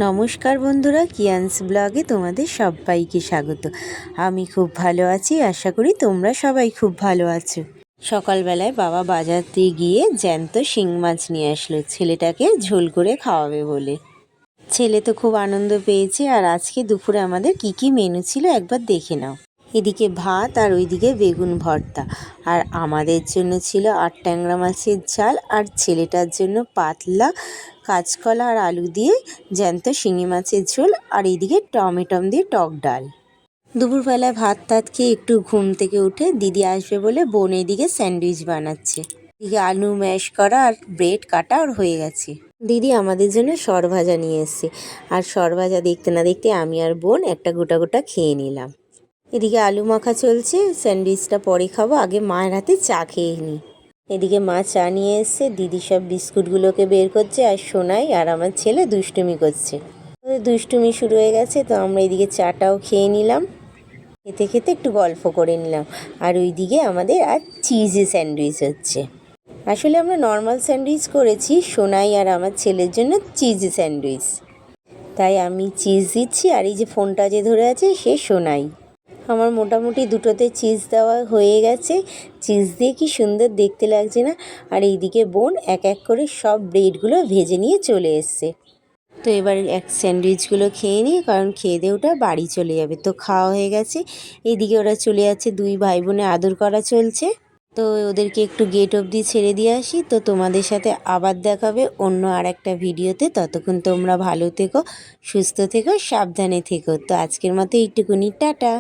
নমস্কার বন্ধুরা, কিয়ান্স ব্লগে তোমাদের সবাইকে স্বাগত। আমি খুব ভালো আছি, আশা করি তোমরা সবাই খুব ভালো আছো। সকালবেলায় বাবা বাজারতে গিয়ে জ্যান্ত শিং মাছ নিয়ে আসলো ছেলেটাকে ঝোল করে খাওয়াবে বলে। ছেলে তো খুব আনন্দ পেয়েছে। আর আজকে দুপুরে আমাদের কি কি মেনু ছিল একবার দেখে নাও। এদিকে ভাত আর ওইদিকে বেগুন ভর্তা। আর আমাদের জন্য ছিল 8 ট্যাংরা মাছের ঝাল, আর ছেলেটার জন্য পাতলা কাঁচকলা আর আলু দিয়ে জ্যান্ত শিঙি মাছের ঝোল, আর এইদিকে টমেটম দিয়ে টক ডাল। দুপুরবেলায় ভাত টাত খেয়ে একটু ঘুম থেকে উঠে দিদি আসবে বলে বোন এদিকে স্যান্ডউইচ বানাচ্ছে। এদিকে আলু ম্যাশ করা আর ব্রেড কাটা আর হয়ে গেছে। দিদি আমাদের জন্য সরভাজা নিয়ে এসছে, আর সরভাজা দেখতে না দেখতে আমি আর বোন একটা গোটা গোটা খেয়ে নিলাম। এদিকে আলু মাখা চলছে, স্যান্ডউইচটা পরে খাবো, আগে মায়ের হাতে চা খেয়ে নিই। এদিকে মা চা নিয়ে এসছে, দিদি সব বিস্কুটগুলোকে বের করছে, আর সোনাই আর আমার ছেলে দুষ্টুমি করছে। ওদের দুষ্টুমি শুরু হয়ে গেছে, তো আমরা এদিকে চাটাও খেয়ে নিলাম। খেতে খেতে একটু গল্প করে নিলাম। আর ওইদিকে আমাদের আর চিজে স্যান্ডউইচ হচ্ছে। আসলে আমরা নর্মাল স্যান্ডউইচ করেছি, সোনাই আর আমার ছেলের জন্য চিজে স্যান্ডউইচ। তাই আমি চিজ দিচ্ছি, আর এই যে ফোনটা যে ধরে আছে সে সোনাই। আমার মোটামুটি দুটোতে চিজ দেওয়া হয়ে গেছে। চিজ দিয়ে কি সুন্দর দেখতে লাগছে না। আর এইদিকে বোন এক এক করে সব ব্রেডগুলো ভেজে নিয়ে চলে এসছে। তো এবার এক স্যান্ডউইচগুলো খেয়ে নিই, কারণ খেয়ে দিয়ে ওটা বাড়ি চলে যাবে। তো খাওয়া হয়ে গেছে। এইদিকে ওরা চলে যাচ্ছে, দুই ভাই বোনে আদর করা চলছে। তো ওদেরকে একটু গেট অবধি ছেড়ে দিয়ে আসি। তো তোমাদের সাথে আবার দেখাবে অন্য আর একটা ভিডিওতে। ততক্ষণ তোমরা ভালো থেকো, সুস্থ থেকো, সাবধানে থেকো। তো আজকের মতো এইটুকুনি, টাটা।